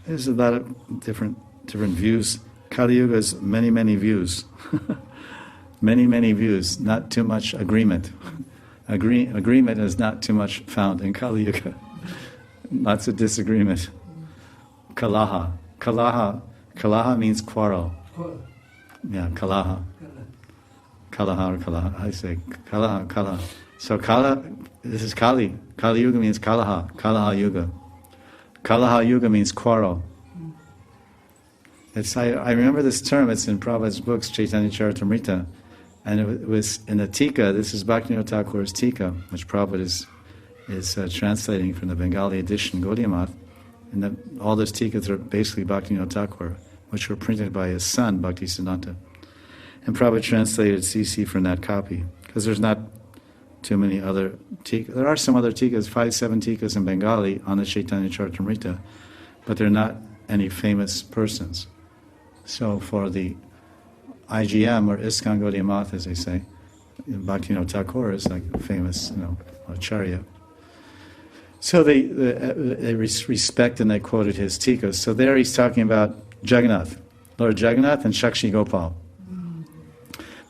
There's a lot of different views. Kali Yuga is many views. many views, not too much agreement. Agreement is not too much found in Kali Yuga. Lots of disagreement. Kalaha. Kalaha means quarrel. Yeah, kalaha. Kalaha or kalaha. I say kalaha. So this is Kali. Kali Yuga means kalaha. Kalaha Yuga. Kalaha Yuga means quarrel. I remember this term, it's in Prabhupada's books, Chaitanya Charitamrita, and it was in the Tika. This is Bhaktivinoda Thakur's Tika, which Prabhupada is translating from the Bengali edition, Gaudiya Math. And all those Tikas are basically Bhaktivinoda Thakur, which were printed by his son, Bhaktisiddhanta. And Prabhupada translated CC from that copy, because there's not too many other Tikas. There are some other Tikas, 5-7 Tikas in Bengali on the Chaitanya Charitamrita, but they're not any famous persons. So for the IGM, or ISKCON Gaudiya Math, as they say, Bhaktivinoda Thakur is like a famous, acharya. So they respect and they quoted his tikas. So there he's talking about Jagannath, Lord Jagannath and Shakshi Gopal.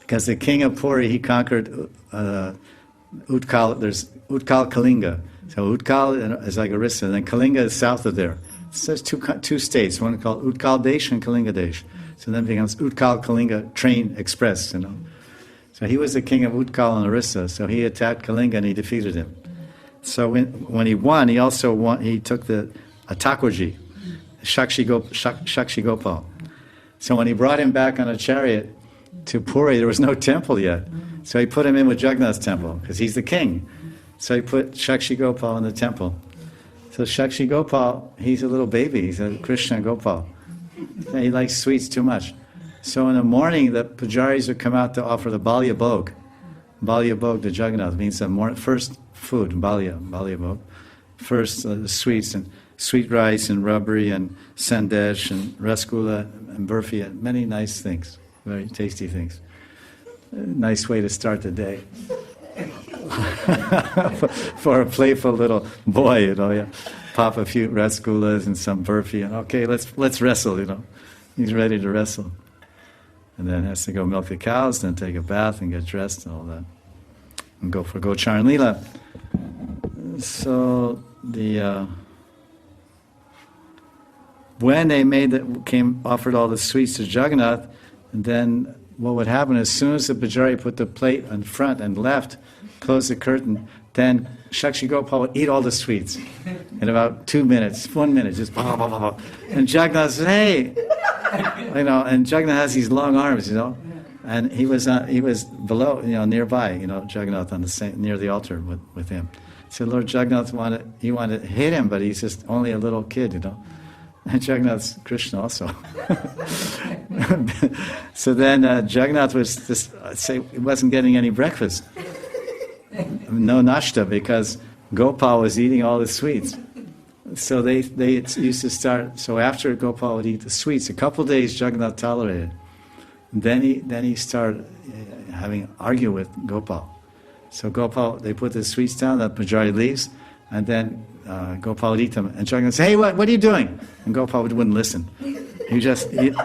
Because the king of Puri, he conquered Utkal, there's Utkal Kalinga. So Utkal is like Orissa, and then Kalinga is south of there. So there's two states, one called Utkal Desh and Kalinga Desh. So then it becomes Utkal Kalinga Train Express, So he was the king of Utkal and Orissa, so he attacked Kalinga and he defeated him. So when he won, he also won. He took the Thakurji, Shakshi Gopal. So when he brought him back on a chariot to Puri, there was no temple yet. So he put him in with Jagannath's temple, because he's the king. So he put Shakshi Gopal in the temple. So Shakshi Gopal, he's a little baby. He's a Krishna Gopal. He likes sweets too much. So in the morning, the pujaris would come out to offer the Balya Bhog. Balya Bhog to Jagannath means the first food, Balya Bhog. First the sweets, and sweet rice, and rabri, and sandesh, and rasgulla, and burfi, and many nice things, very tasty things. Nice way to start the day. For a playful little boy, pop a few rasgullas and some burfi, and okay, let's wrestle, He's ready to wrestle. And then has to go milk the cows, then take a bath and get dressed and all that. And go for Gocharan Leela. So when they offered all the sweets to Jagannath, and then what would happen, as soon as the Pujari put the plate in front and left, closed the curtain, then Shakshi Gopal would eat all the sweets in about 2 minutes, 1 minute, just blah, blah, blah, blah. And Jagannath said, hey, and Jagannath has these long arms, and he was below, nearby, Jagannath on near the altar with him. So Lord Jagannath wanted to hit him, but he's just only a little kid, And Jagannath's Krishna also. So then Jagannath was he wasn't getting any breakfast. No nashta, because Gopal was eating all the sweets. So they used to start, so after Gopal would eat the sweets, a couple days Jagannath tolerated. Then he started argue with Gopal. So Gopal, they put the sweets down, the Pujari leaves, and then Gopal would eat them. And Jagannath would say, hey, what are you doing? And Gopal wouldn't listen. He just eat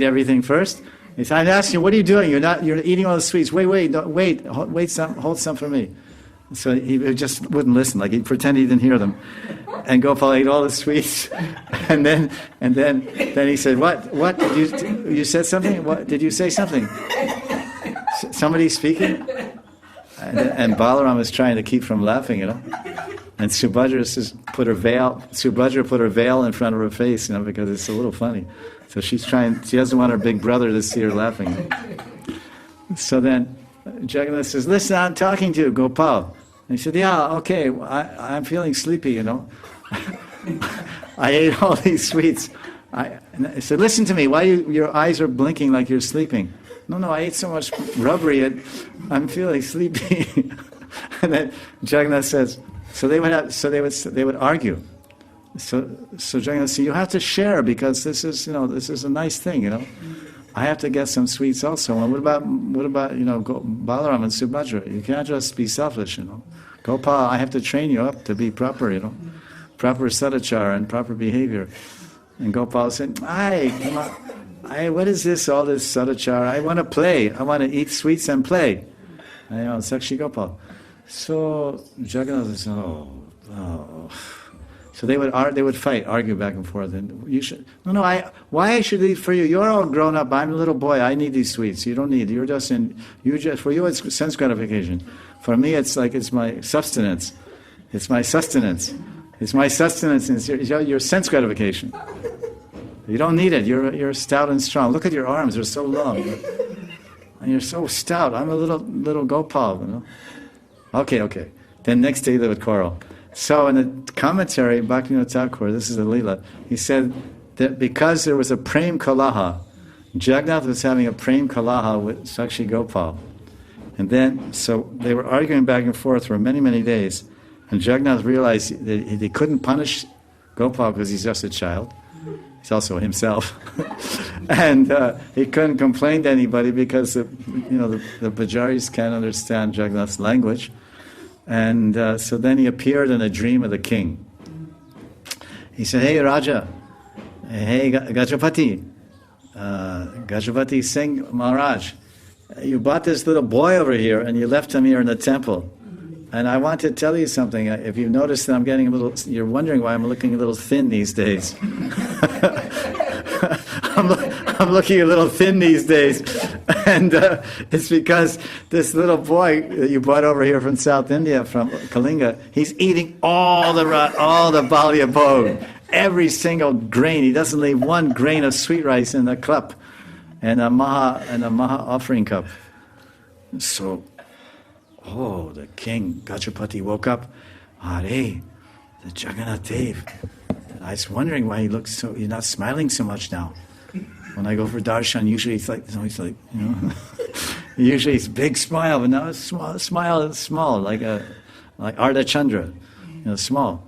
everything first. He said, I asked you, what are you doing? You're eating all the sweets. Wait some, hold some for me. So he just wouldn't listen, like he'd pretend he didn't hear them. And Gopal ate all the sweets. And then he said, what, did you said something? What, did you say something? Somebody speaking? And Balaram was trying to keep from laughing, And Subhadra put her veil in front of her face, because it's a little funny. So she doesn't want her big brother to see her laughing. So then Jagannath says, listen, I'm talking to you, Gopal. And he said, yeah, okay, I'm feeling sleepy, I ate all these sweets. I said, listen to me, why your eyes are blinking like you're sleeping? No, I ate so much rubbery, I'm feeling sleepy. And then Jagannath says, they would argue. So Jagannath said, you have to share, because this is a nice thing, I have to get some sweets also. And what about Balaram and Subhadra? You can't just be selfish, Gopal, I have to train you up to be proper, proper sadachara and proper behavior. And Gopal said, come on. What is this, all this sadachara? I want to play. I want to eat sweets and play. Sakshi Gopal. So Jagannath said, oh. So they would fight, argue back and forth. And you should, why I should eat for you? You're all grown up. I'm a little boy. I need these sweets. You don't need. For you it's sense gratification. For me, it's my sustenance. It's my sustenance. It's my sustenance. It's your sense gratification. You don't need it. You're stout and strong. Look at your arms; they're so long, and you're so stout. I'm a little Gopal. Okay. Then next day they would quarrel. So in the commentary, Bhaktivinoda Thakur, this is a lila, he said that because there was a prem kalaha, Jagannath was having a prem kalaha with Sakshi Gopal. And then, so they were arguing back and forth for many, many days. And Jagannath realized that he couldn't punish Gopal because he's just a child. He's also himself. And he couldn't complain to anybody because the Pujaris can't understand Jagannath's language. And so then he appeared in a dream of the king. He said, "Hey Raja, hey Gajapati, Gajapati Singh Maharaj, you brought this little boy over here and you left him here in the temple. And I want to tell you something. If you notice that I'm getting you're wondering why I'm looking a little thin these days. I'm looking a little thin these days. And it's because this little boy that you brought over here from South India, from Kalinga, he's eating all the Balya Bhog, every single grain. He doesn't leave one grain of sweet rice in the cup, and a maha offering cup. So, the king, Gajapati, woke up. Are, the Jagannath Dev. I was wondering why he's not smiling so much now. When I go for darshan, usually he's like, usually it's big smile, but now it's smile is small, like Ardha Chandra, small,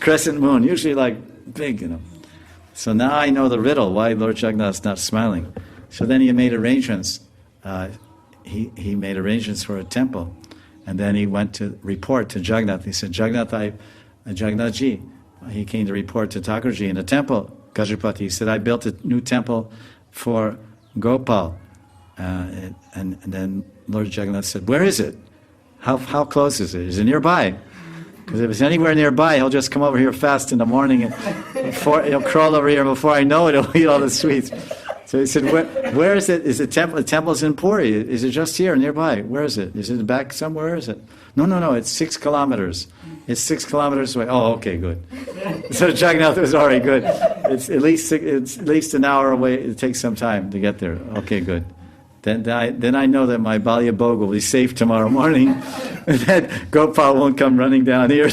crescent moon, usually like big, So now I know the riddle why Lord Jagannath's not smiling. So then he made arrangements. He made arrangements for a temple, and then he went to report to Jagannath. He said, Jagannath-ji, he came to report to Thakurji in a temple. Gajapati, he said, I built a new temple for Gopal. And then Lord Jagannath said, where is it? How close is it? Is it nearby? Because if it's anywhere nearby, he'll just come over here fast in the morning, and he'll crawl over here, and before I know it, he'll eat all the sweets. So he said, where is it? Is the temple? The temple's in Puri. Is it just here, nearby? Where is it? Is it back somewhere? Where is it? No, it's 6 kilometers. It's 6 kilometers away. Oh, okay, good. So Jagannath was already good. It's at least an hour away. It takes some time to get there. Okay, good. Then I know that my Balya Bhog will be safe tomorrow morning, and that Gopal won't come running down here.